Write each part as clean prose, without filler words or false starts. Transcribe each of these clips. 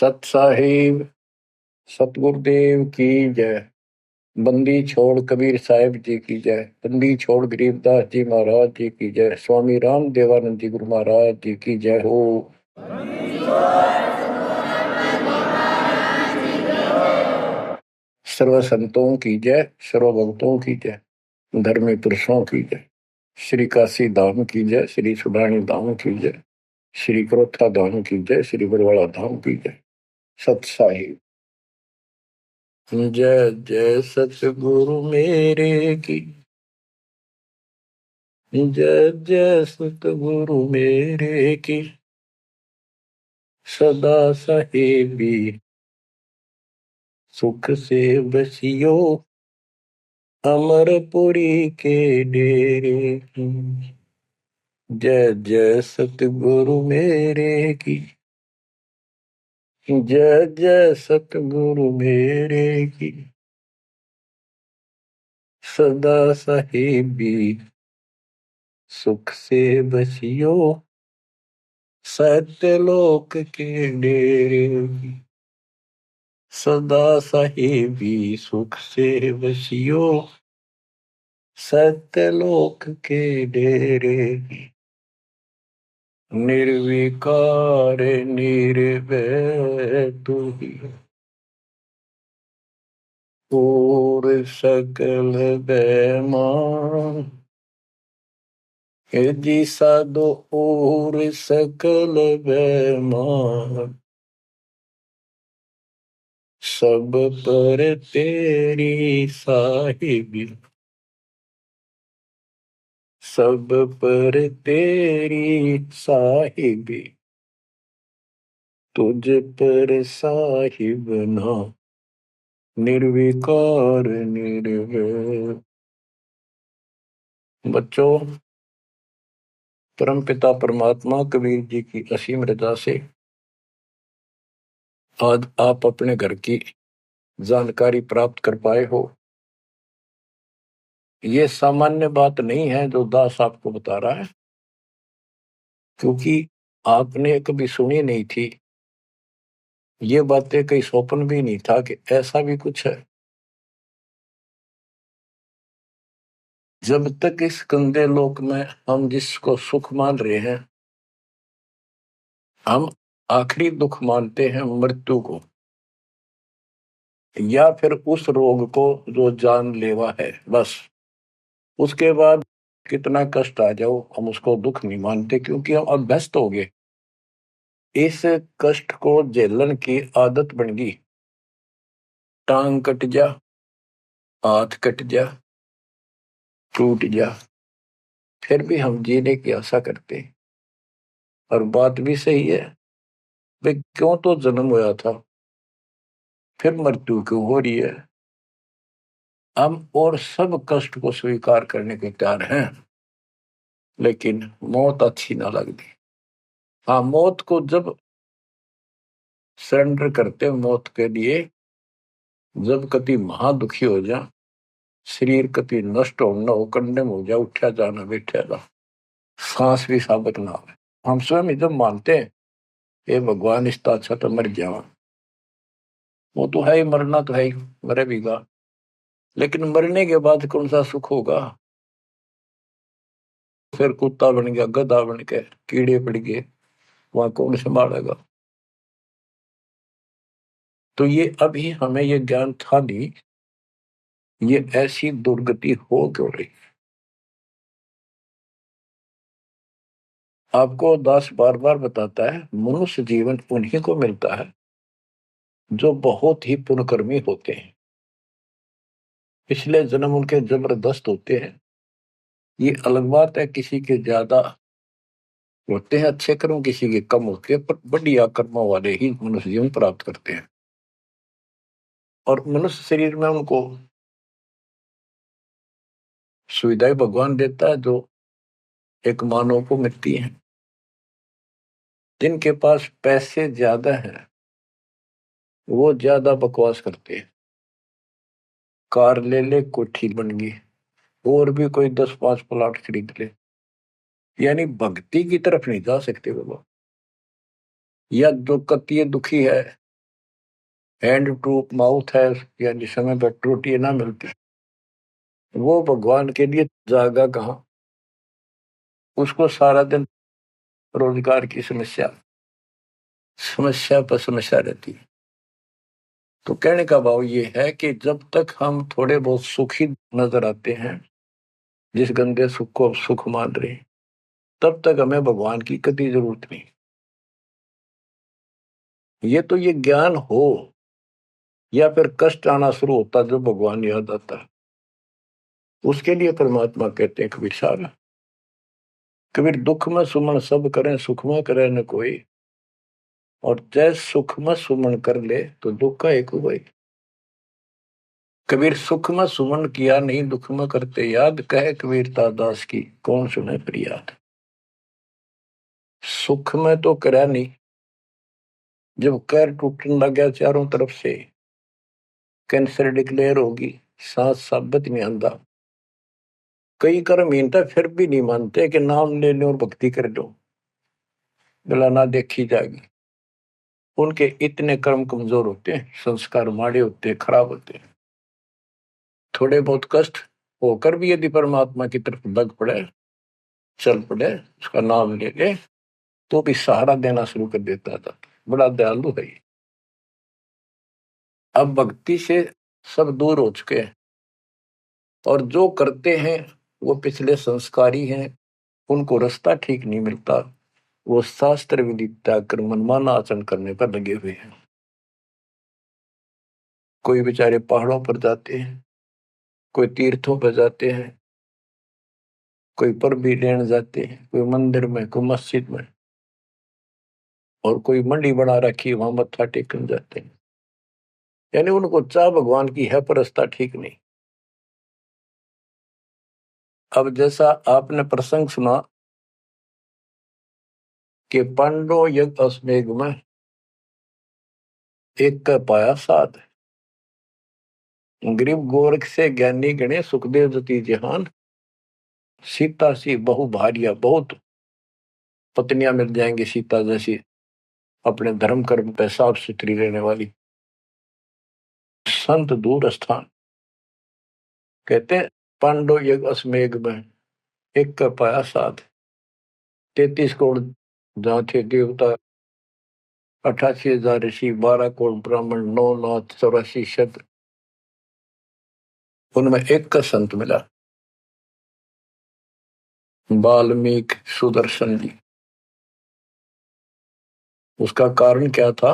सत साहिब सतगुरुदेव की जय। बंदी छोड़ कबीर साहिब जी की जय। बंदी छोड़ गरीबदास जी महाराज जी की जय। स्वामी राम देवानंद जी गुरु महाराज जी की जय हो। सर्व संतों की जय, सर्व भक्तों की जय, धर्मी पुरुषों की जय। श्री काशी धाम की जय, श्री सुब्राणी धाम की जय, श्री क्रोथा धाम की जय, श्री बरवाड़ा धाम की जय। सत साहिब जय जय सतगुरु मेरे की जय जय सतगुरु मेरे की सदा साहेबी सुख से बसियो अमरपुरी के डेरे की। जय जय सतगुरु मेरे की जय जय सतगुरु मेरे की सदा साहेबी सुख से बसियो सत्यलोक के डेरे की। सदा साहेबी सुख से बसियो सत्यलोक के डेरे की। निर्विकार निर्भय तू ही और सकल बेमान जी साधो और सकल बेमान सब पर तेरी साहिबी सब पर तेरी साहिबी तुझ पर साहिब ना निर्विकार निर्भय। बच्चों, परमपिता परमात्मा कबीर जी की असीम रजा से आज आप अपने घर की जानकारी प्राप्त कर पाए हो। ये सामान्य बात नहीं है जो दास आपको बता रहा है, क्योंकि आपने कभी सुनी नहीं थी। ये बातें कहीं स्वप्न भी नहीं था कि ऐसा भी कुछ है। जब तक इस गंदे लोक में हम जिसको सुख मान रहे हैं, हम आखिरी दुख मानते हैं मृत्यु को, या फिर उस रोग को जो जानलेवा है। बस उसके बाद कितना कष्ट आ जाओ हम उसको दुख नहीं मानते, क्योंकि हम अभ्यस्त हो गए। इस कष्ट को झेलने की आदत बन गई। टांग कट जा, हाथ कट जा, टूट जा, फिर भी हम जीने की आशा करते हैं। और बात भी सही है, वे क्यों तो जन्म हुआ था, फिर मृत्यु क्यों हो रही है। हम और सब कष्ट को स्वीकार करने के तैयार हैं, लेकिन मौत अच्छी ना लगती। हाँ, मौत को जब सरेंडर करते मौत के लिए, जब कति महादुखी हो जा, शरीर कति नष्ट हो न हो, कंडम हो जा, उठा जाना बैठा जा, सांस भी साबित ना हो, हम स्वयं जब मानते हैं ये भगवान इसका अच्छा तो मर जावा, वो तो है ही, मरना तो है ही, मरे भीगा। लेकिन मरने के बाद कौन सा सुख होगा। फिर कुत्ता बन गया, गधा बन के कीड़े पड़ गए, वहां कौन संभालेगा। तो ये अभी हमें ये ज्ञान था नहीं, ये ऐसी दुर्गति हो क्यों रही। आपको दास बार बार बताता है, मनुष्य जीवन उन्हीं को मिलता है जो बहुत ही पुण्यकर्मी होते हैं। पिछले जन्म उनके जबरदस्त होते हैं। ये अलग बात है, किसी के ज्यादा होते हैं अच्छे कर्म, किसी के कम होते हैं, पर बढ़िया कर्मों वाले ही मनुष्य जीवन प्राप्त करते हैं। और मनुष्य शरीर में उनको सुविधाएं भगवान देता है जो एक मानव को मिलती है। जिनके पास पैसे ज्यादा हैं वो ज्यादा बकवास करते हैं। कार ले ले, कोठी बन गई, और भी कोई 10-5 प्लाट खरीद ले, यानी भक्ति की तरफ नहीं जा सकते वो लोग। या जो कति दुखी है, हैंड टू माउथ है, यानी समय पर रोटी ना मिलती, वो भगवान के लिए जागा कहाँ। उसको सारा दिन रोजगार की समस्या, समस्या पर समस्या रहती है। तो कहने का भाव ये है कि जब तक हम थोड़े बहुत सुखी नजर आते हैं, जिस गंदे सुख को सुख मान रहे हैं, तब तक हमें भगवान की कभी जरूरत नहीं। ये तो ये ज्ञान हो या फिर कष्ट आना शुरू होता जब भगवान याद आता है, उसके लिए परमात्मा कहते हैं कबीर साहब, कबीर दुख में सुमन सब करें सुख में करे न कोई, और जय सुख में सुमन कर ले तो दुख का एक हुआ। कबीर सुख में सुमन किया नहीं दुख में करते याद, कहे कबीरता दास की कौन सुने फरियाद। सुख में तो करा नहीं, जब कैर टूटने लग गया चारों तरफ से, कैंसर डिक्लेयर होगी, सांस साबित नहीं आंदा, कई कर्म हीनता फिर भी नहीं मानते कि नाम ले लो और भक्ति कर लो, गला ना देखी जाएगी। उनके इतने कर्म कमजोर होते हैं, संस्कार माड़े होते हैं, खराब होते हैं। थोड़े बहुत कष्ट होकर भी यदि परमात्मा की तरफ लग पड़े, चल पड़े, उसका नाम ले ले, तो भी सहारा देना शुरू कर देता था। बड़ा दयालु है ये। अब भक्ति से सब दूर हो चुके हैं, और जो करते हैं वो पिछले संस्कारी हैं, उनको रास्ता ठीक नहीं मिलता, वो शास्त्र विधि त्याग कर मनमाना आचरण करने पर लगे हुए हैं। कोई बेचारे पहाड़ों पर जाते हैं, कोई तीर्थों पर जाते हैं, कोई पर भी लेने जाते हैं, कोई मंदिर में, कोई मस्जिद में, और कोई मंडी बना रखी वहां मत्था टेकने जाते हैं। यानी उनको चाह भगवान की है पर रास्ता ठीक नहीं। अब जैसा आपने प्रसंग सुना कि पांडव यज्ञ अश्वमेध में एक का पाया साध, गरीब गोरख से ज्ञानी गणे सुखदेव जति जहान, सीता सी बहु भारिया, बहुत पत्नियां मिल जाएंगी सीता जैसी, अपने धर्म कर्म पे साफ सुथरी रहने वाली। संत दूर स्थान, कहते हैं पांडव यज्ञ अश्वमेध में एक का पाया साध, 33 करोड़ जहाँ थे देवता, 88,000 ऋषि, 12 करोड़ ब्राह्मण, 9 लाख 84 शत, उनमें एक का संत मिला, वाल्मीकि सुदर्शन जी। उसका कारण क्या था?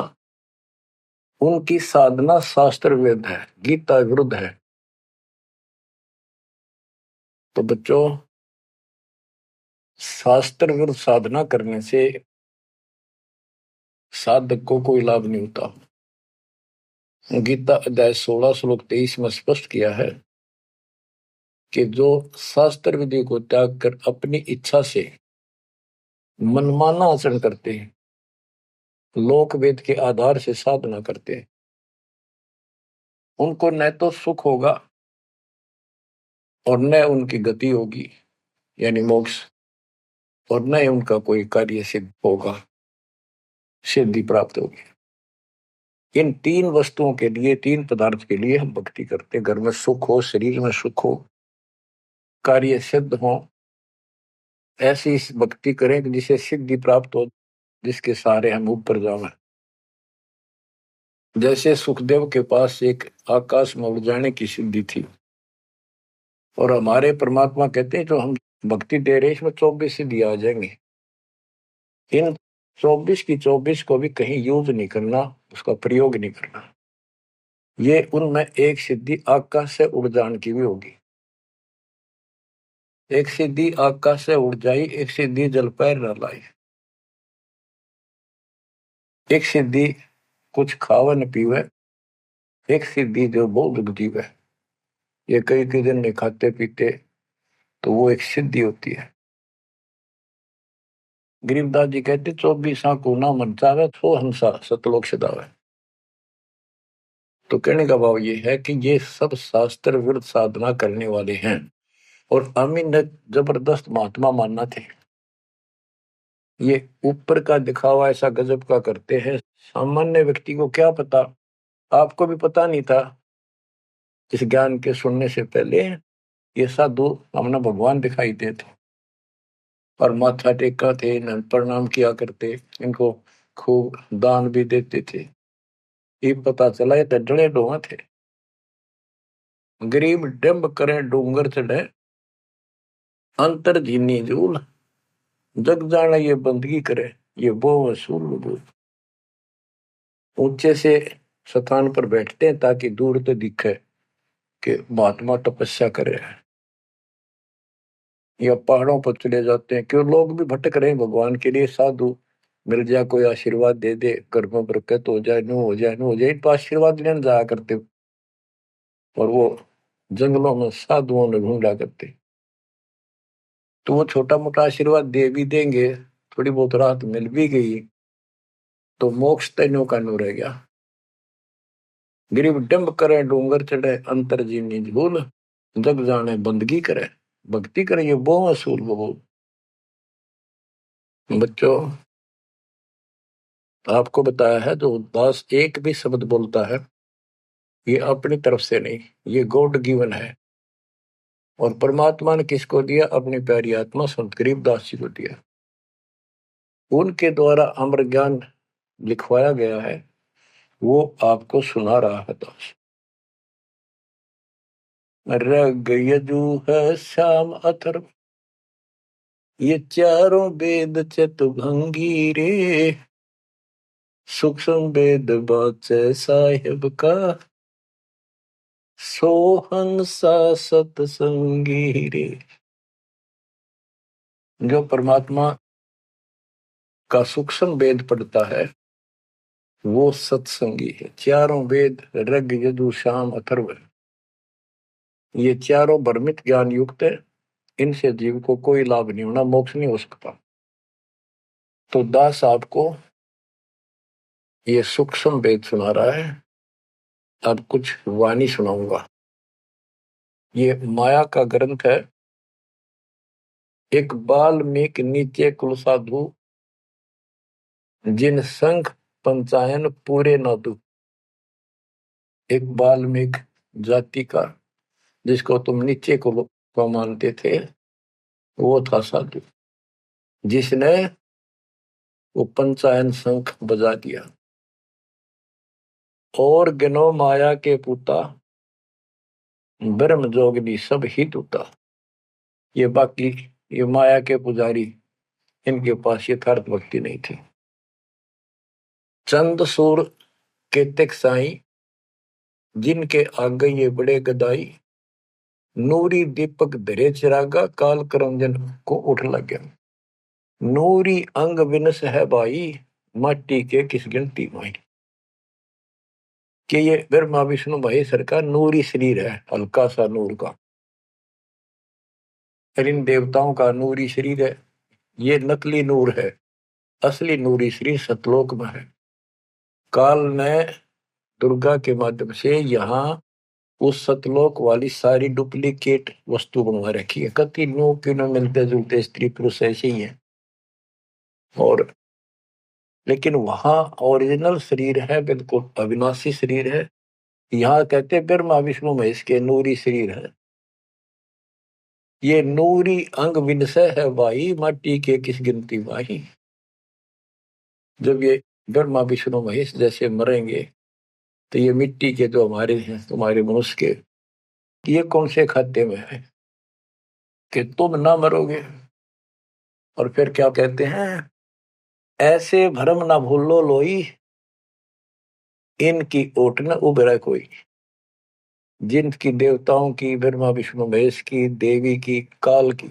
उनकी साधना शास्त्र वेद है, गीता विरुद्ध है। तो बच्चों, शास्त्र विरुद्ध साधना करने से साधक को कोई लाभ नहीं होता। गीता अध्याय 16 श्लोक 23 में स्पष्ट किया है कि जो शास्त्र विधि को त्याग कर अपनी इच्छा से मनमाना आचरण करते हैं, लोक वेद के आधार से साधना करते हैं, उनको न तो सुख होगा और न उनकी गति होगी, यानी मोक्ष, और न ही उनका कोई कार्य सिद्ध होगा, सिद्धि प्राप्त होगी। इन तीन वस्तुओं के लिए, तीन पदार्थ के लिए हम भक्ति करते हैं। घर में सुख हो, शरीर में सुख हो, कार्य सिद्ध हो, ऐसी भक्ति करें कि जिसे सिद्धि प्राप्त हो, जिसके सहारे हम ऊपर जावें। जैसे सुखदेव के पास एक आकाश में उड़ जाने की सिद्धि थी, और हमारे परमात्मा कहते हैं जो हम भक्ति दे रहे हैं इसमें 24 सिद्धि आ जाएंगे। इन 24 की 24 को भी कहीं यूज नहीं करना, उसका प्रयोग नहीं करना। ये उनमें एक सिद्धि आकाश से उड़ जाने की भी होगी। एक सिद्धि आकाश से उड़ जाई, एक सिद्धि जल पैर न लाई, एक सिद्धि कुछ खावे न पीवे, एक सिद्धि जो बहुत जीवे। ये कई कई दिन नहीं खाते पीते तो वो एक सिद्धि होती है। गरीबदास जी कहते 24 को ना मन चावे सो हंसा सतलोक सदावे। तो कहने का भाव ये है कि ये सब शास्त्र विरुद्ध साधना करने वाले हैं, और अमीन जबरदस्त महात्मा मानना थे। ये ऊपर का दिखावा ऐसा गजब का करते हैं, सामान्य व्यक्ति को क्या पता आपको भी पता नहीं था इस ज्ञान के सुनने से पहले, ये साधु हमने भगवान दिखाई देते और माथा टेका थे, इन्हें प्रणाम किया करते, इनको खूब दान भी देते थे। ये पता चला ये तो डले डोहा थे। गरीब डंब करे डूंगर चढ़े, अंतर जीनी जूल, जग जाना ये बंदगी करे, ये वो वसूल। ऊंचे से स्थान पर बैठते हैं ताकि दूर तो दिखे कि महात्मा तपस्या कर रहे हैं, या पहाड़ों पर चले जाते हैं। क्यों लोग भी भटक रहे हैं भगवान के लिए, साधु मिल जाए, कोई आशीर्वाद दे दे, घर में बरकत हो जाए, नो हो जाए, नो हो जाए, तो आशीर्वाद लेने जाया करते। और वो जंगलों में साधुओं ने ढूंढा करते, तो वो छोटा मोटा आशीर्वाद दे भी देंगे, थोड़ी बहुत राहत मिल भी गई तो मोक्ष तैनो का नो रह गया। गरीब डंब करे डूंगर चढ़े, अंतर जीनी झूल, जग जाने बंदगी करे, भक्ति करे, ये वो असूल वो। बच्चों, आपको बताया है जो दास एक भी शब्द बोलता है ये अपनी तरफ से नहीं, ये गॉड गिवन है। और परमात्मा ने किसको दिया? अपनी प्यारी आत्मा संत गरीबदास जी को दिया। उनके द्वारा अमर ज्ञान लिखवाया गया है, वो आपको सुना रहा है दास। रग यजु है श्याम अथर्व, ये चारों वेद चतुभंगी रे, सूक्ष्म वेद बाचे साहिब का, सोहंसा सतसंगी रे। जो परमात्मा का सूक्ष्म वेद पढ़ता है वो सत्संगी है। चारों वेद ऋग यजु साम अथर्व, ये चारों भ्रमित ज्ञान युक्त है, इनसे जीव को कोई लाभ नहीं होना, मोक्ष नहीं हो सकता। तो दास आपको ये सूक्ष्म वेद सुना रहा है। अब कुछ वाणी सुनाऊंगा। ये माया का ग्रंथ है। एक बाल्मीकि नीचे कुल साधु, जिन संख पंचायन पूरे न दू। एक बाल्मीकि जाति का, जिसको तुम नीचे कुल को मानते थे, वो था साधु जिसने वो पंचायन शंख बजा दिया। और गिनो माया के पुता, ब्रह्म जोगनी सब हित उता। ये बाकी ये माया के पुजारी, इनके पास यथार्थ भक्ति नहीं थी। चंद सूर के तिक साई, जिनके आगे ये बड़े गदाई। नूरी दीपक धरे चिरागा, काल करंजन को उठ लग गया। नूरी अंग विनस है भाई, माटी के किस गिनती माई। कि ये ब्रह्मा विष्णु महेश्वर का नूरी शरीर है, हल्का सा नूर का। इन देवताओं का नूरी शरीर है, ये नकली नूर है, असली नूरी शरीर सतलोक में है। काल ने दुर्गा के माध्यम से यहाँ उस सतलोक वाली सारी डुप्लीकेट वस्तु बनवा रखी है। कति नो किनो मिलते जुलते स्त्री पुरुष ऐसे ही है, और लेकिन वहां ओरिजिनल शरीर है, बिल्कुल अविनाशी शरीर है। यहाँ कहते ब्रह्मा विष्णु महेश के नूरी शरीर है। ये नूरी अंग विनसय है भाई, माटी के किस गिनती माही। जब ये ब्रह्मा विष्णु महेश जैसे मरेंगे तो ये मिट्टी के जो हमारे हैं, तुम्हारे मनुष्य के, ये कौन से खाते में है कि तुम ना मरोगे। और फिर क्या कहते हैं? ऐसे भ्रम ना भूलो लोई, इनकी ओट न उभरे कोई। जिनकी देवताओं की, ब्रह्मा विष्णु महेश की, देवी की, काल की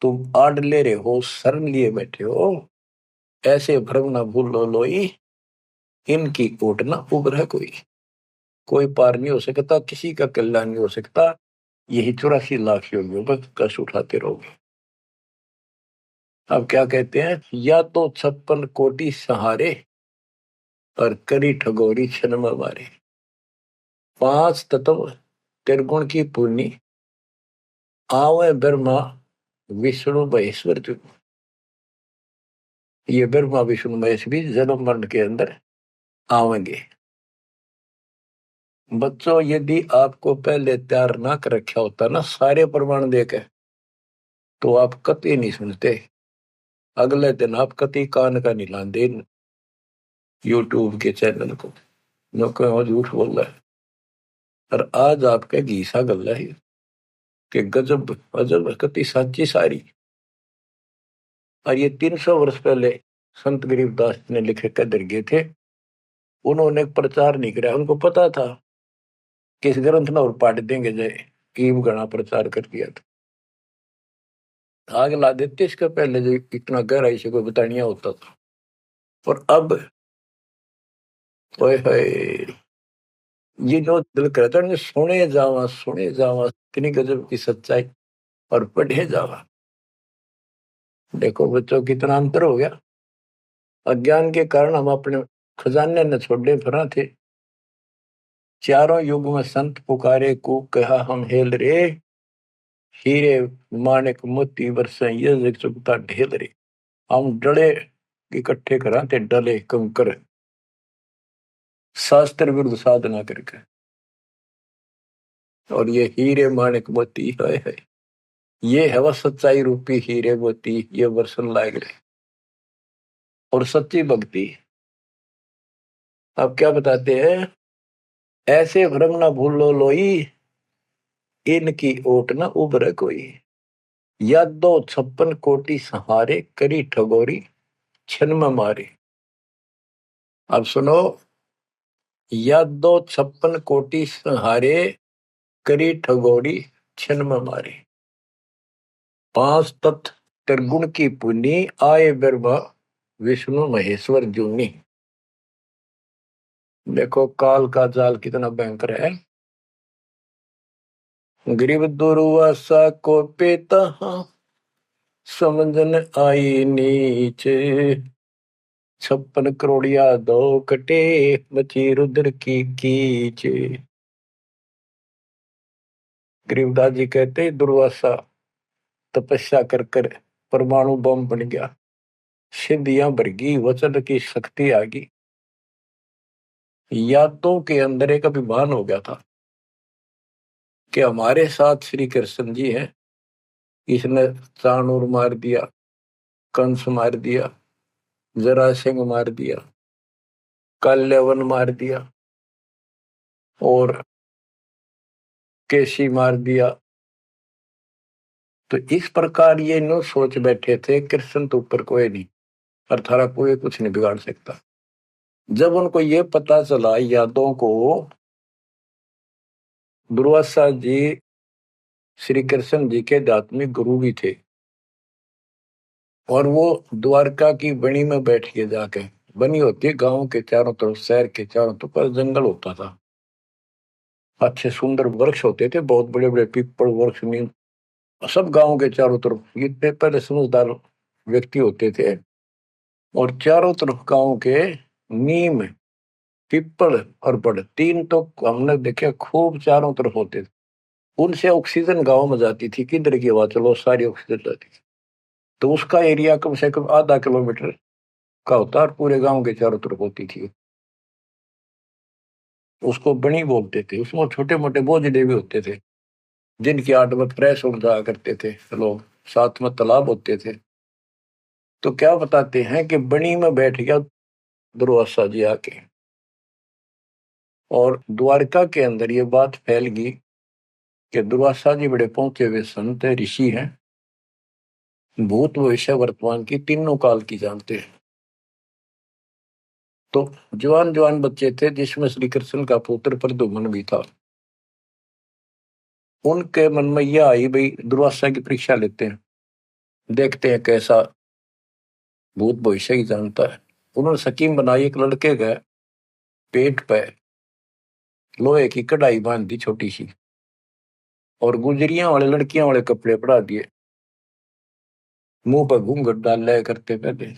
तुम आड़ ले रहे हो, शरण लिए बैठे हो, ऐसे भ्रम ना भूलो लोई, इनकी ओट न उभरे कोई। कोई पार नहीं हो सकता, किसी का कल्याण नहीं हो सकता। यही 84 लाख योगियों पर कष्ट उठाते रहोगे। अब क्या कहते हैं? या तो 56 कोटि सहारे, और करी ठगोरी क्षण में मारे। 5 तत्व त्रिगुण की पूर्णी, आवे ब्रह्मा विष्णु महेश्वर जो। ये ब्रह्मा विष्णु महेश भी जन्म मरण के अंदर आवेंगे। बच्चों, यदि आपको पहले तैयार ना कर रखा होता ना सारे प्रमाण देके, तो आप कतई नहीं सुनते। अगले दिन आप कतई कान का नहीं लाते यूट्यूब के चैनल को, जो कहो झूठ बोल रहा है। और आज आपके घीसा गल है कि गजब अजब कतई साची सारी। और ये 300 वर्ष पहले संत गरीबदास ने लिखे कदर गए थे। उन्होंने प्रचार नहीं किया, उनको पता था कि इस ग्रंथ ना और पाट देंगे जय ईब गणा प्रचार कर दिया था। आग ला देते इसका पहले जो इतना गहराई से कोई बतानिया होता था। और अब ओए होए, ये जो दिल करता है सुने जावा कितनी गजब की सच्चाई और पढ़े जावा। देखो बच्चों कितना अंतर हो गया। अज्ञान के कारण हम अपने खजाने न छोड़े फिरा थे। चारों युग में संत पुकारे को कहा हम हेल रे, हीरे माणिक मोती बरसे ये जग चुकता ढेल रे। हम डले इकट्ठे करा थे, डले कंकर शास्त्र विरुद्ध साधना करके। और ये हीरे माणिक मोती है, ये है वह सच्चाई रूपी हीरे मोती, ये वर्षन लायक रहे। और सच्ची भक्ति आप क्या बताते हैं, ऐसे भ्रम ना भूलो लोई, इनकी ओट न उभरे कोई। या 256 कोटि सहारे, करी ठगोरी छन में मारे। अब सुनो, या 256 कोटि सहारे, करी ठगोरी छन में मारे। 5 तत्व त्रिगुण की पुनी, आए ब्रह्मा विष्णु महेश्वर जूनी। देखो काल का जाल कितना भयंकर है। गरीब दुर्वासा को पेता, समझन आई नीचे। 56 करोड़िया दो कटे, मची रुद्र की कीचे। गरीबदास जी कहते दुर्वासा तपस्या कर कर परमाणु बम बन गया, सिद्धियां भर गई, वचन की शक्ति आ गई। यादों के अंदर एक अभिमान हो गया था कि हमारे साथ श्री कृष्ण जी हैं। इसने चाणूर मार दिया, कंस मार दिया, जरासिंह मार दिया, काल्यवन मार दिया और केसी मार दिया। तो इस प्रकार ये नो सोच बैठे थे कृष्ण तो ऊपर कोई नहीं और थारा कोई कुछ नहीं बिगाड़ सकता। जब उनको ये पता चला यादों को, दुर्वासा जी श्री कृष्ण जी के आध्यात्मिक गुरु भी थे और वो द्वारका की बनी में बैठ के जाके, बनी होती है गांव के चारों तरफ, शहर के चारों तरफ जंगल होता था, अच्छे सुंदर वृक्ष होते थे, बहुत बड़े बड़े पीपल वृक्ष नीम, सब गांव के चारों तरफ। इतने पहले समझदार व्यक्ति होते थे और चारों तरफ गांव के नीम पीपल और बड़ तीन तो हमने देखे खूब चारों तरफ होते थे। उनसे ऑक्सीजन गांव में जाती थी, किधर की हवा चलो सारी ऑक्सीजन जाती थी। तो उसका एरिया कम से कम आधा किलोमीटर का होता और पूरे गांव के चारों तरफ होती थी। उसको बनी बोलते थे। उसमें छोटे मोटे बोझले भी होते थे जिनकी आठ में फ्रेश उड़ जाया करते थे लोग, साथ में तालाब होते थे। तो क्या बताते हैं कि बनी में बैठ गया दुर्वासा जी आके, और द्वारका के अंदर ये बात फैल गई कि दुर्वासा जी बड़े पहुंचे हुए संत है, ऋषि हैं, भूत भविष्य वर्तमान की तीनों काल की जानते हैं। तो जवान जवान बच्चे थे जिसमें श्री कृष्ण का पुत्र प्रद्युम्न भी था। उनके मन में यह आई भाई दुर्वासा की परीक्षा लेते हैं, देखते हैं कैसा भूत भविष्य की जानता है। उन्होंने स्कीम बनाई, एक लड़के का पेट पे लोहे की कढ़ाई बांध दी छोटी सी और गुजरियां वाले लड़कियां वाले कपड़े पड़ा दिए, मुंह पर घूंघट डाल लिया करते पहले,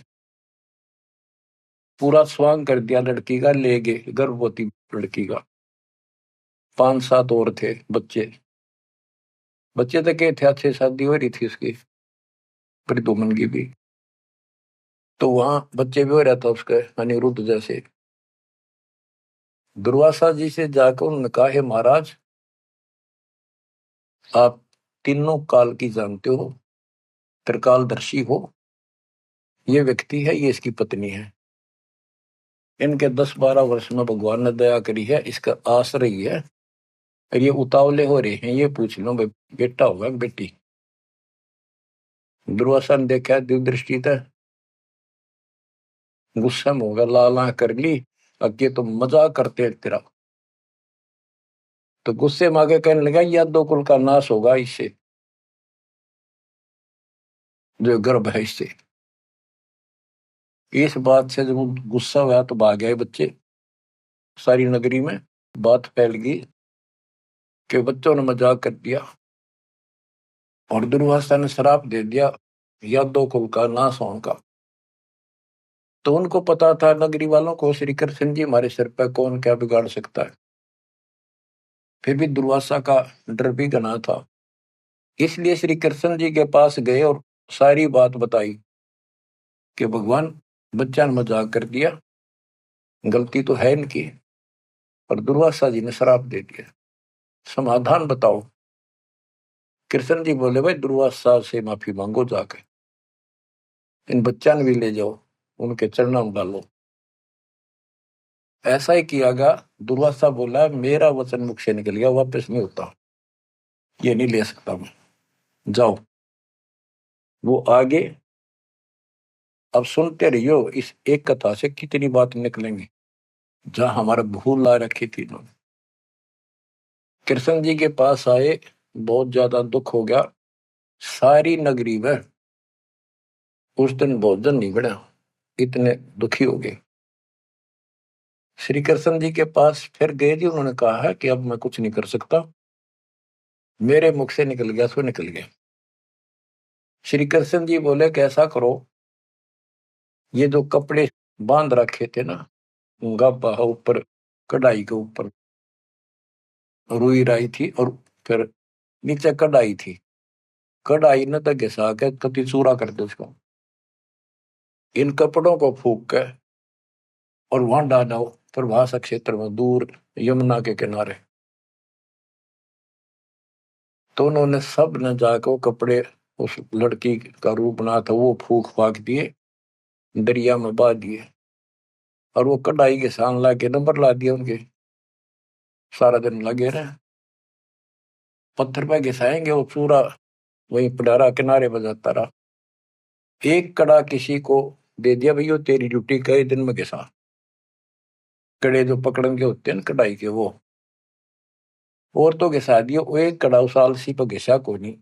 पूरा स्वांग कर दिया लड़की का, ले गए गर्भवती लड़की का। 5-7 और थे बच्चे, बच्चे तो क्या थे, अच्छे शादी हो रही थी उसकी प्रद्युम्न की भी। तो वहां बच्चे भी हो रहा था उसका अनिरुद्ध जैसे। दुर्वासा जी से जाकर उन्होंने कहा, हे महाराज, आप तीनों काल की जानते हो, त्रिकालदर्शी हो। ये व्यक्ति है, ये इसकी पत्नी है। इनके 10-12 वर्ष में भगवान ने दया करी है, इसका आश्रय ही है। और ये उतावले हो रहे हैं, ये पूछ लो भाई बेटा होगा बेटी। दुर्वासा ने देखा दिव्य था, गुस्सा में होगा, लाला कर ली, अब ये तो मजाक करते हैं तेरा। तो गुस्से में आगे कहने लगा, या दो कुल का नाश होगा इससे, जो गर्भ है इससे। इस बात से जब गुस्सा हुआ तो भाग गए बच्चे। सारी नगरी में बात फैल गई कि बच्चों ने मजाक कर दिया और दुर्वासा ने श्राप दे दिया या दो कुल का नाश होने का। तो उनको पता था, नगरी वालों को, श्री कृष्ण जी हमारे सिर पर कौन क्या बिगाड़ सकता है। फिर भी दुर्वासा का डर भी घना था, इसलिए श्री कृष्ण जी के पास गए और सारी बात बताई कि भगवान, बच्चा ने मजाक कर दिया, गलती तो है इनकी, और दुर्वासा जी ने श्राप दे दिया, समाधान बताओ। कृष्ण जी बोले, भाई दुर्वासा से माफी मांगो, जाकर इन बच्चा ने भी ले जाओ, उनके चरणों में डालो। ऐसा ही किया गया। दुर्वासा बोला, मेरा वचन मुख से निकल गया, वापस नहीं होता, ये नहीं ले सकता मैं, जाओ। वो आगे, अब सुनते रहियो, इस एक कथा से कितनी बात निकलेंगी, जहां हमारा भूल ला रखी थी इन्होंने। कृष्ण जी के पास आए, बहुत ज्यादा दुख हो गया, सारी नगरी में उस दिन भोजन नहीं बना, इतने दुखी हो गए। श्री कृष्ण जी के पास फिर गए जी, उन्होंने कहा है कि अब मैं कुछ नहीं कर सकता, मेरे मुख से निकल गया सो निकल गया। श्री कृष्ण जी बोले, कैसा करो, ये जो कपड़े बांध रखे थे ना, गाबा ऊपर, कढ़ाई के ऊपर रुई राई थी, और फिर नीचे कढ़ाई थी, कढ़ाई न तो घिसा के कति चूरा कर दो उसको, इन कपड़ों को फूक के और वहां डालो प्रभास क्षेत्र में, दूर यमुना के किनारे। तो उन्होंने सब ने जाकर वो कपड़े, उस लड़की का रूप बना था, वो फूक फाक दिए, दरिया में बहा दिए, और वो कढ़ाई के सान ला के नंबर ला दिया उनके। सारा दिन लगे रहे, पत्थर पे घिसाएंगे, वो चूरा वहीं पडारा किनारे बजाता रहा। एक कड़ा किसी को दे दिया, भैया तेरी ड्यूटी कई दिन में घिसा। कड़े जो पकड़न के होते हैं ना कढ़ाई के, वो और तो घिसा दिया, वो एक कड़ा उस आलसी पर घिसा को नहीं,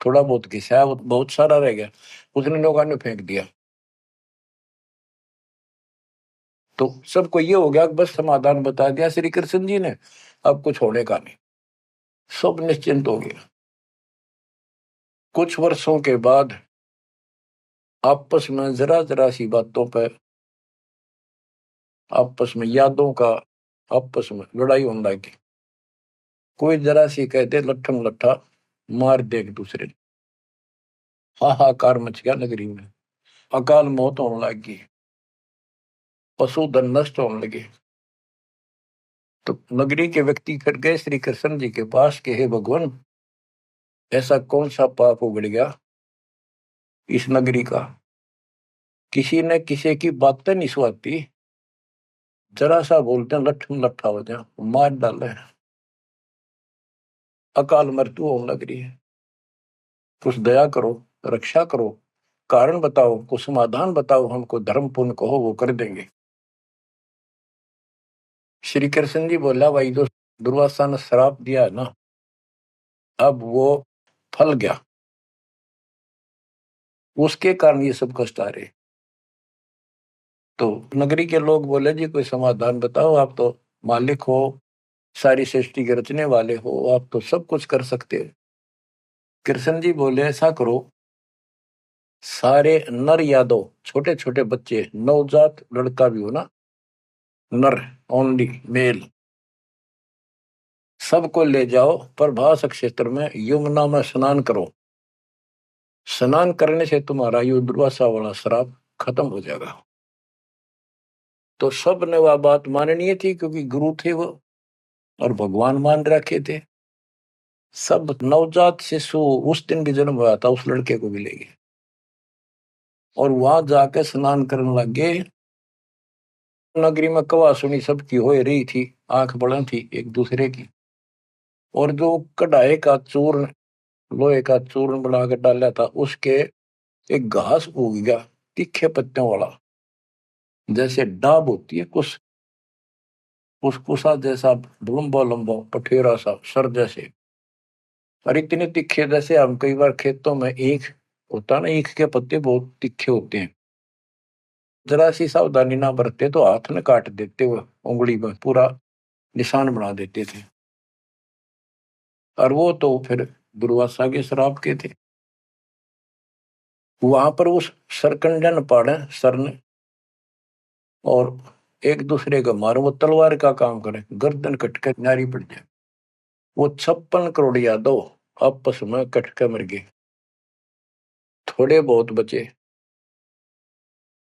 थोड़ा बहुत घिसा, वो बहुत सारा रह गया, उसने लोगों ने फेंक दिया। तो सबको ये हो गया, बस समाधान बता दिया श्री कृष्ण जी ने, अब कुछ होने का नहीं, सब निश्चिंत हो गया। कुछ वर्षों के बाद आपस में जरा जरा सी बातों पर, आपस में यादों का, आपस में लड़ाई होने लगी। कोई जरा सी कहते लट्ठम लट्ठा मार दे एक दूसरे ने, हाहाकार मच गया नगरी में, अकाल मौत होने लगी, पशुधन नष्ट होने लगे। तो नगरी के व्यक्ति फिर गए श्री कृष्ण जी के पास कि हे भगवान, ऐसा कौन सा पाप उगड़ गया इस नगरी का, किसी ने किसी की बातें नहीं सुहाती, जरा सा बोलते हैं लट्ठम लट्ठा हो जाए, मार डाले, अकाल मृत्यु होने लग रही है। कुछ दया करो, रक्षा करो, कारण बताओ, कुछ समाधान बताओ, हमको धर्म पुण्य कहो, वो कर देंगे। श्री कृष्ण जी बोला, भाई जो दुर्वासा ने श्राप दिया है ना, अब वो फल गया, उसके कारण ये सब कष्ट आ रहे। तो नगरी के लोग बोले, जी कोई समाधान बताओ, आप तो मालिक हो, सारी सृष्टि के रचने वाले हो, आप तो सब कुछ कर सकते हो। कृष्ण जी बोले, ऐसा करो, सारे नर यादव, छोटे छोटे बच्चे, नवजात लड़का भी हो ना, नर, ओनली मेल, सबको ले जाओ प्रभास क्षेत्र में, यमुना में स्नान करो। स्नान करने से तुम्हारा ये दुर्वासा वाला श्राप खत्म हो जाएगा। तो सब ने वह बात माननी थी, क्योंकि गुरु थे वो और भगवान मान रखे थे। सब नवजात शिशु उस दिन भी जन्म हुआ था उस लड़के को मिलेगी, और वहां जाके स्नान करने लग गए। नगरी में कवा सुनी सबकी हो रही थी, आंख बड़ा थी एक दूसरे की। और जो कढ़ाई का चूर्ण, लोहे का चूर्ण बना कर डाला था, उसके एक घास उग गया तीखे पत्तों वाला, जैसे डाब होती है कुछ कुछ कुसा जैसा, लंबा लंबा पठेरा सा सर जैसे, और इतने तीखे जैसे हम कई बार खेतों में ईख होता ना, ईख के पत्ते बहुत तीखे होते हैं, जरा सी सावधानी ना बरते तो हाथ में काट देते, वो उंगली में पूरा निशान बना देते थे। और वो तो फिर दुर्वासा के श्राप के थे। वहां पर उस सरकंडन पाड़े सर ने, और एक दूसरे का मारो, वो तलवार का काम करे, गर्दन कटके नारी पड़ जाए। वो 56 करोड़ यादव आपस में कटके मर गए, थोड़े बहुत बचे।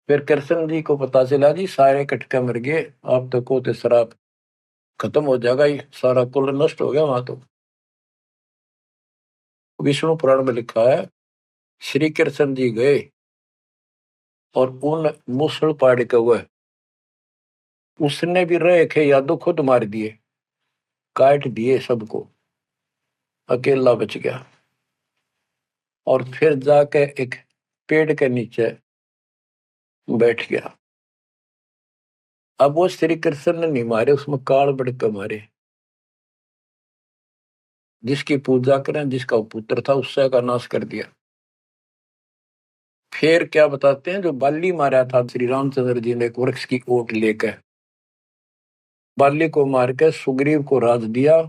फिर कृष्ण जी को पता चला जी सारे कटके मर गए, आप तो को श्राप खत्म हो जाएगा, ये सारा कुल नष्ट हो गया। वहां तो विष्णु पुराण में लिखा है, श्री कृष्ण जी गए और उन मूसल पाड़ के हुए, उसने भी रहे थे यादव खुद मार दिए, काट दिए सबको, अकेला बच गया। और फिर जाके एक पेड़ के नीचे बैठ गया। अब वो श्री कृष्ण ने नहीं मारे, उसमें काल बढ़ के मारे। जिसकी पूजा करें, जिसका पुत्र था, उससे का नाश कर दिया। फिर क्या बताते हैं, जो बाली मारा था श्री रामचंद्र जी ने एक वृक्ष की ओट लेकर, बाली को मार के सुग्रीव को राज दिया।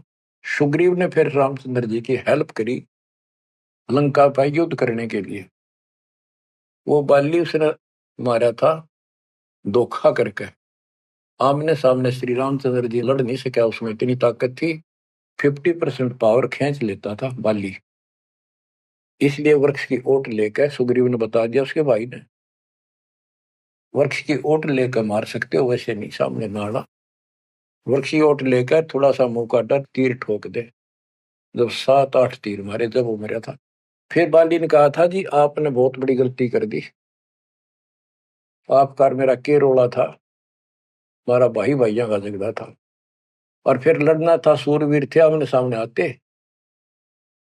सुग्रीव ने फिर रामचंद्र जी की हेल्प करी लंका पर युद्ध करने के लिए। वो बाली उसने मारा था धोखा करके, आमने सामने श्री रामचंद्र जी लड़ नहीं सका, उसमें इतनी ताकत थी, 50% पावर खींच लेता था बाली। इसलिए वृक्ष की ओट लेकर सुग्रीव ने बता दिया उसके भाई ने, वृक्ष की ओट लेकर मार सकते हो, वैसे नहीं सामने नाड़ा। वृक्ष की ओट लेकर थोड़ा सा मुंह काटा, तीर ठोक दे। जब 7-8 तीर मारे, जब वो मरा था। फिर बाली ने कहा था जी आपने बहुत बड़ी गलती कर दी, आपका मेरा के रोला था, हमारा भाई भाइयों का झगड़ा था, और फिर लड़ना था, सूरवीर थे, आमने सामने आते,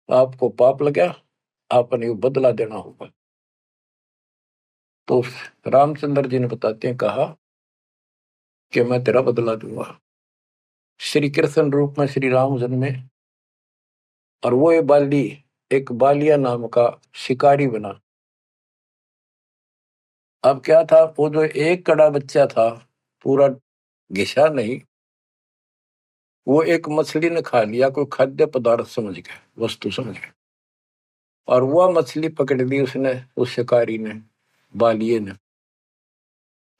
आपको पाप लगा, आपने बदला देना होगा। तो रामचंद्र जी ने बताते हैं, कहा कि मैं तेरा बदला दूंगा। श्री कृष्ण रूप में श्री राम जन्मे, और वो ये बाली एक बालिया नाम का शिकारी बना। अब क्या था, वो जो एक कड़ा बच्चा था, पूरा घिसा नहीं, वो एक मछली ने खा लिया, कोई खाद्य पदार्थ समझ के, वस्तु समझ के, और वह मछली पकड़ ली उसने, उस शिकारी ने, बालिए ने।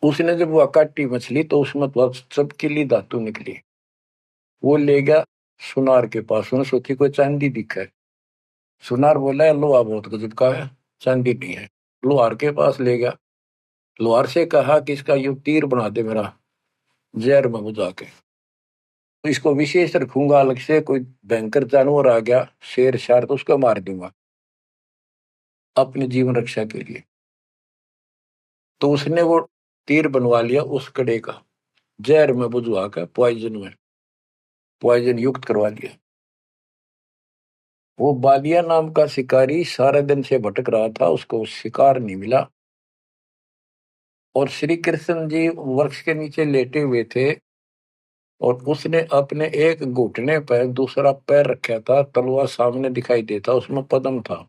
उसने जब वह काटी मछली, तो उसमें तो चपकीली धातु निकली। वो ले गया सुनार के पास, उसने सोची कोई चांदी दिखा है। सुनार बोला है लोहा बहुत गजब का है, चांदी नहीं है। लोहार के पास ले गया, लोहार से कहा कि इसका यू तीर बना दे मेरा, जहर में बुझा के, तो इसको विशेष रखूंगा, अलग से कोई भयंकर जानवर आ गया, शेर शार, तो उसको मार दूंगा अपने जीवन रक्षा के लिए। तो उसने वो तीर बनवा लिया उस कड़े का, जहर में बुझवा कर, पॉइजन में, पॉइजन युक्त करवा लिया। वो बालिया नाम का शिकारी सारे दिन से भटक रहा था, उसको शिकार नहीं मिला। और श्री कृष्ण जी वृक्ष के नीचे लेटे हुए थे, और उसने अपने एक घुटने पर दूसरा पैर रखा था, तलवार सामने दिखाई देता, उसमें पद्म था,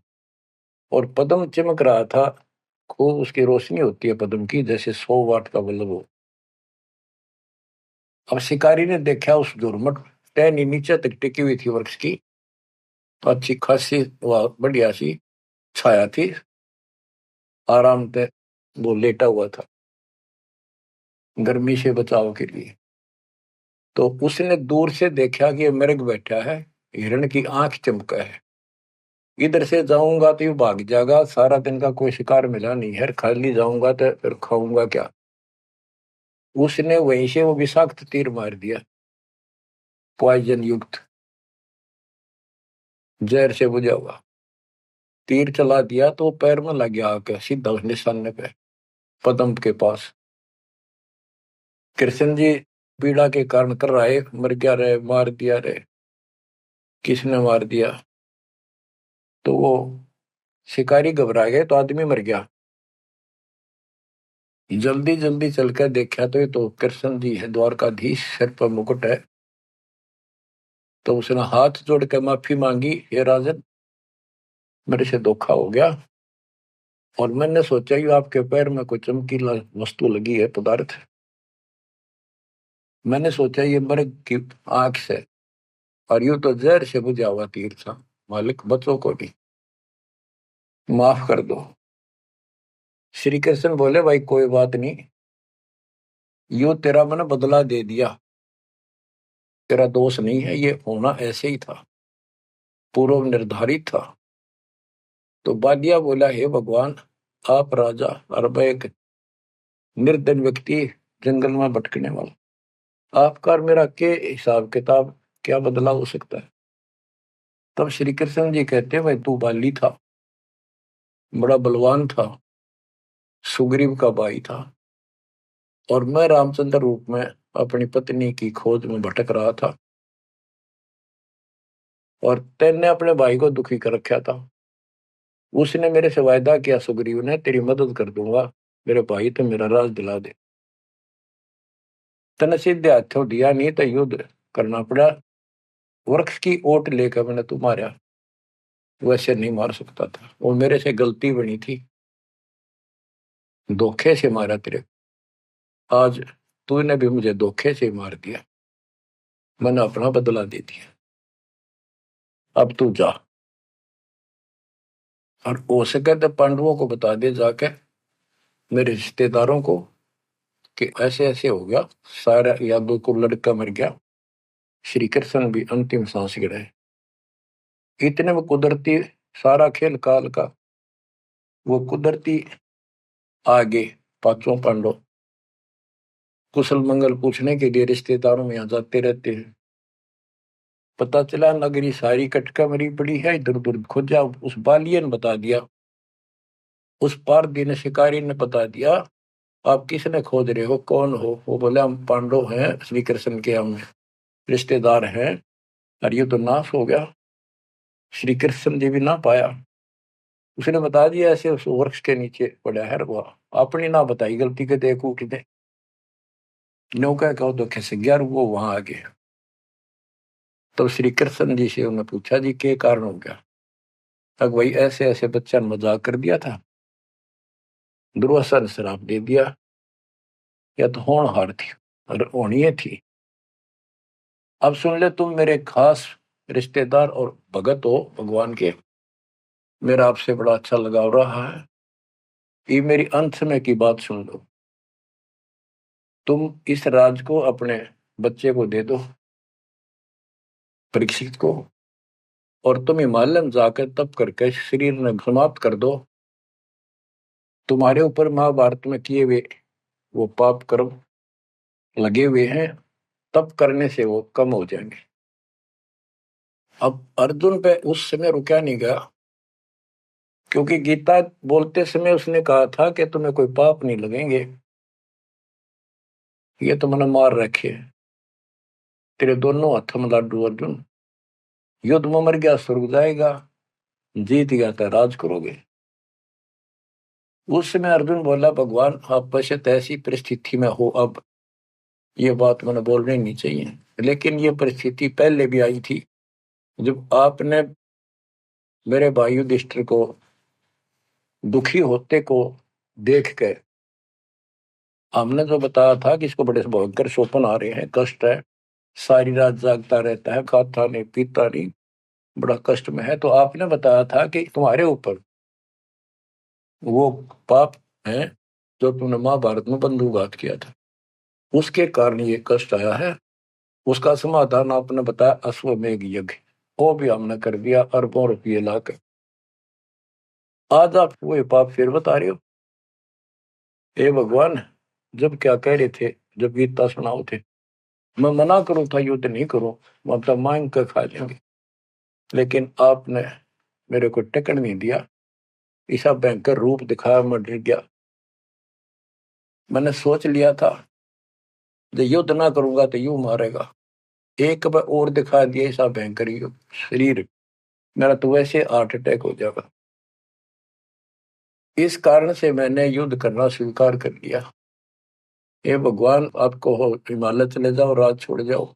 और पद्म चमक रहा था, खूब उसकी रोशनी होती है पद्म की, जैसे 100 वाट का बल्ब हो। अब शिकारी ने देखा उस झुरमुट टहनी नीचे तक टिकी हुई थी वृक्ष की, तो अच्छी खासी बढ़िया सी छाया थी, आराम से वो लेटा हुआ था गर्मी से बचाव के लिए। तो उसने दूर से देखा कि ये मृग बैठा है, हिरण की आंख चमका है, इधर से जाऊंगा तो ये भाग जाएगा, सारा दिन का कोई शिकार मिला नहीं है, खाली जाऊंगा तो फिर खाऊंगा क्या। उसने वहीं से वो विषाक्त तीर मार दिया, पॉइजन युक्त, जहर से बुझा हुआ तीर चला दिया, तो पैर में लग गया आके सीधा उस निशाने पे, पद्म के पास। कृष्ण जी पीड़ा के कारण कर रहे, मर गया रे, मार दिया रे, किसने मार दिया? तो वो शिकारी घबरा गए, तो आदमी मर गया। जल्दी जल्दी चलकर देखा तो ये तो कृष्ण जी है, द्वारकाधीश, सिर पर मुकुट है। तो उसने हाथ जोड़ के माफी मांगी, हे राजन, मेरे से धोखा हो गया, और मैंने सोचा कि आपके पैर में कोई चमकीला वस्तु लगी है, पदार्थ। मैंने सोचा ये मृग की आंख से, और यूं तो जहर से बुझा हुआ तीर था। मालिक, बच्चों को भी माफ कर दो। श्री कृष्ण बोले, भाई कोई बात नहीं, यूं तेरा मैंने बदला दे दिया, तेरा दोष नहीं है, ये होना ऐसे ही था, पूर्व निर्धारित था। तो बालिया बोला, हे भगवान, आप राजा और मैं एक निर्धन व्यक्ति, जंगल में भटकने वाला, आपका और मेरा के हिसाब किताब, क्या बदला हो सकता है? तब श्री कृष्ण जी कहते, भाई तू बाली था, बड़ा बलवान था, सुग्रीव का भाई था, और मैं रामचंद्र रूप में अपनी पत्नी की खोज में भटक रहा था, और तेने अपने भाई को दुखी कर रखा था। उसने मेरे से वायदा किया, सुग्रीव ने, तेरी मदद कर दूंगा, मेरे भाई तो मेरा राज दिला दे। तने सीधे हाथों दिया नहीं तो युद्ध करना पड़ा, वृक्ष की ओट लेकर मैंने तू मारा, वैसे नहीं मार सकता था, वो मेरे से गलती बनी थी, धोखे से मारा तेरे, आज तूने भी मुझे धोखे से मार दिया, मैंने अपना बदला दे दिया, अब तू जा, और हो सके तो पांडवों को बता दे जाके, मेरे रिश्तेदारों को, कि ऐसे ऐसे हो गया, सारा यादव को लड़का मर गया, श्री कृष्ण भी अंतिम सांस गिराए। इतने में कुदरती, सारा खेल काल का, वो कुदरती आगे पांचों पांडव कुशल मंगल पूछने के लिए रिश्तेदारों में यहाँ जाते रहते हैं। पता चला नगरी सारी कटका मरी पड़ी है, इधर उधर खोजा, उस बालिए ने बता दिया, उस पारधी ने, शिकारी ने बता दिया, आप किसने खोज रहे हो, कौन हो? वो बोले, हम पांडव हैं, श्री कृष्ण के हम रिश्तेदार हैं, और ये तो नाश हो गया, श्री कृष्ण जी भी ना पाया। उसने बता दिया, ऐसे उस वृक्ष के नीचे पड़ा है वो, अपनी ना बताई गलती के, देख उठ दे नौका कहो तो खिस गया, वो वहां आ गए। तो श्री कृष्ण जी से उन्होंने पूछा, जी क्या कारण हो गया? तक वही ऐसे ऐसे बच्चा ने मजाक कर दिया था, दुर्वासा ने श्राप दे दिया, या तो होनहार थी और होनी थी। अब सुन ले, तुम मेरे खास रिश्तेदार और भगत हो भगवान के, मेरा आपसे बड़ा अच्छा लगाव रहा है, ये मेरी अंत समय की बात सुन लो, तुम इस राज को अपने बच्चे को दे दो, परीक्षित को, और तुम हिमालय में जाकर तप करके शरीर में समाप्त कर दो, तुम्हारे ऊपर महाभारत में किए हुए वो पाप कर्म लगे हुए हैं, तप करने से वो कम हो जाएंगे। अब अर्जुन पे उस समय रुका नहीं गया, क्योंकि गीता बोलते समय उसने कहा था कि तुम्हें कोई पाप नहीं लगेंगे, ये तो मैंने मार रखे, तेरे दोनों हाथों में लाडू अर्जुन, युद्ध में मर गया स्वर्ग जाएगा, जीत गया तो राज करोगे। उस समय अर्जुन बोला, भगवान आप पश्चात ऐसी परिस्थिति में हो, अब ये बात मैंने बोलनी नहीं चाहिए, लेकिन ये परिस्थिति पहले भी आई थी, जब आपने मेरे भाई युधिष्ठिर को दुखी होते को देख के, हमने जो बताया था कि इसको बड़े भयंकर स्वप्न आ रहे हैं, कष्ट है, सारी रात जागता रहता है, खाता नहीं पीता नहीं, बड़ा कष्ट में है, तो आपने बताया था कि तुम्हारे ऊपर वो पाप है जो तुमने महाभारत में बंधुघात किया था, उसके कारण ये कष्ट आया है। उसका समाधान आपने बताया, अश्वमेघ यज्ञ, वो भी हमने कर दिया अरबों रुपये लाकर, आज आप वो पाप फिर बता रहे हो? हे भगवान, जब क्या कह रहे थे, जब गीता सुनाओ थे। मैं मना करूं था युद्ध नहीं करूं, मतलब मांग कर खा लेंगे, लेकिन आपने मेरे को टिकट नहीं दिया। ऐसा भयंकर रूप दिखाया, मैं डर गया। मैंने सोच लिया था जो युद्ध ना करूंगा तो यूं मारेगा। एक बार और दिखा दिया ऐसा भयंकर शरीर, मेरा तो वैसे हार्ट अटैक हो जाएगा। इस कारण से मैंने युद्ध करना स्वीकार कर लिया। ये भगवान आपको हो हिमालय चले जाओ, राज छोड़ जाओ,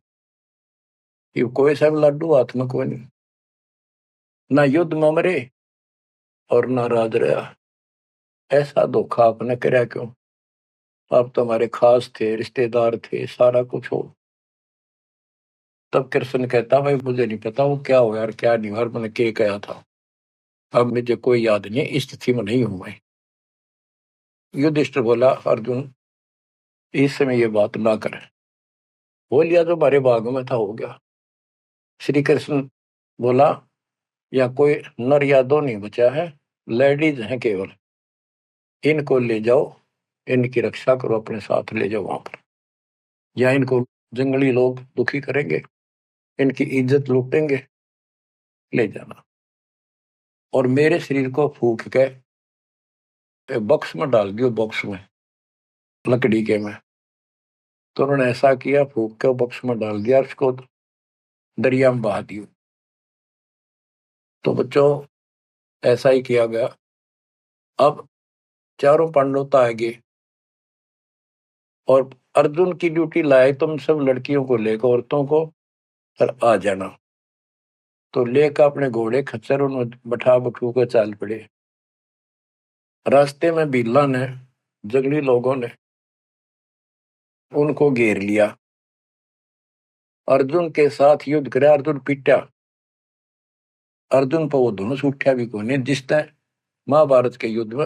ये कोई सा भी लाडू हाथ में कोई नहीं, ना युद्ध में मरे और ना राज रहा। ऐसा धोखा आपने कराया क्यों? आप तो हमारे खास थे, रिश्तेदार थे, सारा कुछ हो। तब कृष्ण कहता भाई मुझे नहीं पता वो क्या हो यार, क्या नहीं यार, मैंने क्या कहा था, अब मुझे कोई याद नहीं, इस स्थिति में नहीं हूं मैं। युधिष्ठिर बोला अर्जुन इस समय ये बात ना करें। हो लिया जो हमारे भाग में था हो गया। श्री कृष्ण बोला या कोई नर या दो नहीं बचा है, लेडीज हैं केवल, इनको ले जाओ, इनकी रक्षा करो, अपने साथ ले जाओ वहां पर, या इनको जंगली लोग दुखी करेंगे, इनकी इज्जत लूटेंगे, ले जाना। और मेरे शरीर को फूक के बॉक्स में डाल दियो, बॉक्स में लकड़ी के में। तो उन्होंने ऐसा किया, फूक के बॉक्स में डाल दिया, उसको दरिया में बहा दियो। तो बच्चों ऐसा ही किया गया। अब चारों पांडव तो आगे, और अर्जुन की ड्यूटी लाए तुम सब लड़कियों को लेकर, औरतों को, और आ जाना। तो लेकर अपने घोड़े खच्चर उन्हें बैठा बठू कर चाल पड़े। रास्ते में बिल्ला ने, जंगली लोगों ने उनको घेर लिया, अर्जुन के साथ युद्ध करे। अर्जुन पीटा, अर्जुन पर वो धनुष उठा भी कोई नहीं, जिस तरह महाभारत के युद्ध में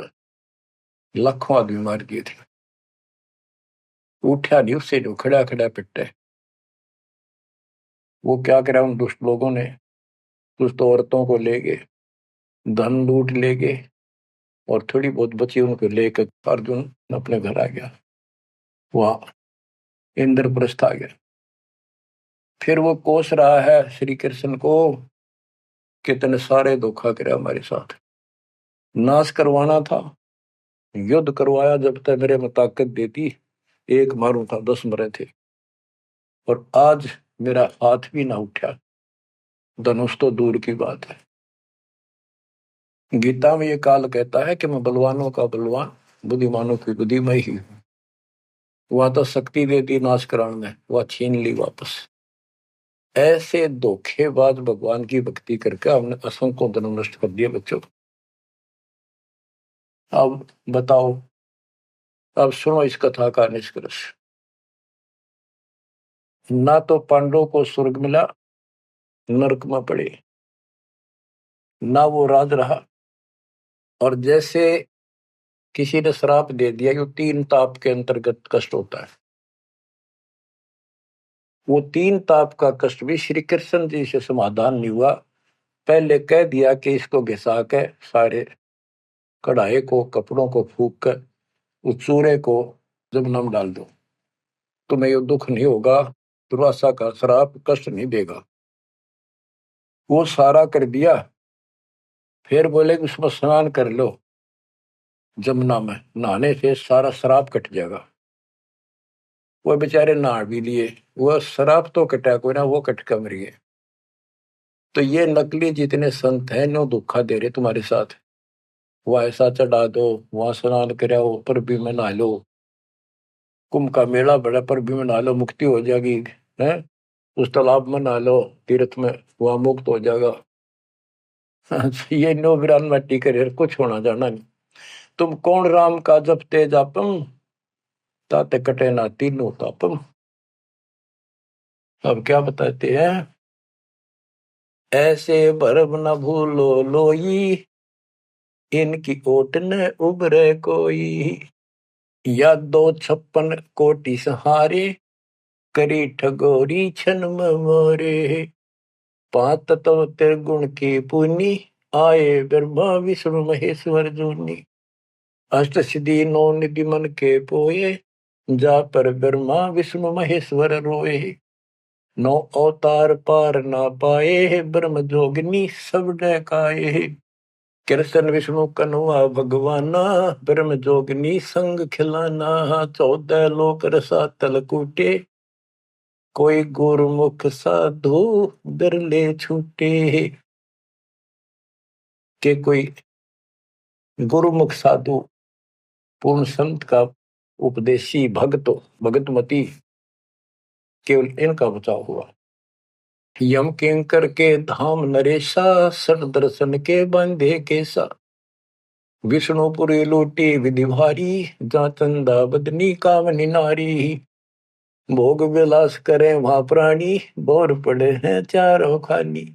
लाखों आदमी मार दिए थे, उठा नहीं, उससे जो खड़ा खड़ा पिटे। वो क्या करा उन दुष्ट लोगों ने, दुष्ट औरतों को ले गए, धन लूट ले गए, और थोड़ी बहुत बची उनको लेकर अर्जुन अपने घर आ गया, वहां इंद्रप्रस्थ आ गया। फिर वो कोस रहा है श्री कृष्ण को, कितने सारे धोखा करे हमारे साथ, नाश करवाना था, युद्ध करवाया, जब तक मेरे में ताकत देती एक मारूं था 10 मरे थे, और आज मेरा हाथ भी ना उठा, धनुष तो दूर की बात है। गीता में ये काल कहता है कि मैं बलवानों का बलवान, बुद्धिमानों की बुद्धिमय ही हूं। वहां तो शक्ति देती नाश कराने में, वह छीन ली वापस। ऐसे धोखेबाज भगवान की भक्ति करके हमने असंख्यों धर्म नष्ट कर दिए बच्चों। अब बताओ, अब सुनो इस कथा का निष्कर्ष। ना तो पांडवों को स्वर्ग मिला, नरक में पड़े, ना वो राज रहा, और जैसे किसी ने श्राप दे दिया, यो 3 ताप के अंतर्गत कष्ट होता है, वो 3 ताप का कष्ट भी श्री कृष्ण जी से समाधान नहीं हुआ। पहले कह दिया कि इसको घिसा के सारे कढ़ाई को, कपड़ों को फूक कर उस चूरे को जमुना में डाल दो, तुम्हें ये दुख नहीं होगा, दुर्वासा का श्राप कष्ट नहीं देगा। वो सारा कर दिया। फिर बोले कि उसमें स्नान कर लो, जमुना में नहाने से सारा श्राप कट जाएगा। वो बेचारे नहा भी लिए, वो श्राप तो कटा कोई ना, वो कट कर मर गए। तो ये नकली जितने संत हैं नो धोखा दे रहे तुम्हारे साथ, वह ऐसा चढ़ा दो, वहां स्नान कराओ, पर भी में नहा लो, कुंभ का मेला बड़ा, पर भी में नहा लो, मुक्ति हो जाएगी है, उस तालाब में नहा लो, तीर्थ में, वहां मुक्त हो जाएगा। ये नो विरान मट्टी करे, कुछ होना जाना नहीं। तुम कौन राम का जपते जापम, ताते कटे ना तीनों तापम। अब क्या बताते हैं, ऐसे भरम न भूलो लोई, इनकी ओट न उबरे कोई, या 256 कोटि सहारे, करी ठगोरी छन मोरे, 5 तत्व त्रिगुण की पुनी, आए ब्रह्मा विष्णु महेश्वर जूनी, अष्ट सिद्धि 9 निधि मन के पोए, जा पर ब्रह्मा विष्णु महेश्वर रोए, नौ अवतार पार ना पाए, ब्रह्म जोगिनी सब डकाए। कृष्ण विष्णु कन्हवा भगवाना, ब्रह्म जोगिनी संग खिलाना, 14 लोक रसातल कूटे, कोई गुरुमुख साधु बिरले छूटे। के कोई गुरुमुख साधु पूर्ण संत का उपदेशी भक्त भगतमती केवल इनका बचाव हुआ। यम किंकर के धाम नरेशा, सट दर्शन के बंधे केसा, विष्णुपुरी लूटी विधि भारी, जा चंदा बदनी कामनी नारी। भोग विलास करें वहां प्राणी, बोर पड़े हैं चारों खानी।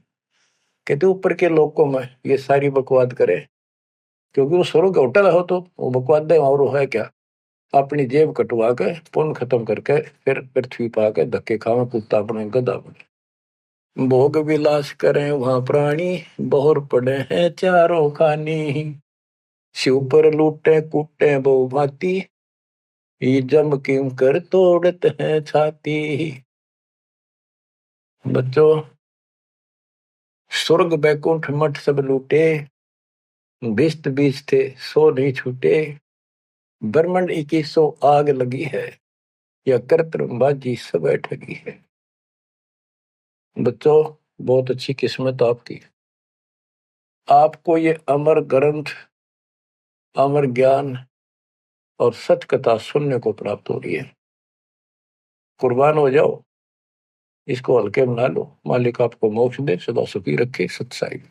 कहते ऊपर के लोकों में ये सारी बकवाद करे, क्योंकि वो स्वर्ग होटल हो तो वो बकवाद दे और है क्या, अपनी जेब कटवा के पुण्य खत्म करके फिर पृथ्वी पा के धक्के खावे कुत्ता अपने गधा बने। भोग विलास करें वहां प्राणी, बोर पड़े हैं चारों खानी। शिव पर लूटे कूटे बहु भांति, ये जम किम कर तोड़ते हैं छाती। बच्चों, स्वर्ग बैकुंठ मठ सब लूटे, बिस्त बीज थे सो नहीं छूटे। ब्रह्मंड 2100 आग लगी है, या कर्तबाजी सब ठगी है। बच्चों, बहुत अच्छी किस्मत आपकी, आपको ये अमर ग्रंथ, अमर ज्ञान और सच कथा सुनने को प्राप्त हो रही है। कुर्बान हो जाओ, इसको हल्के बना लो। मालिक आपको मोक्ष दे, सदा सुखी रखे। सत्साई।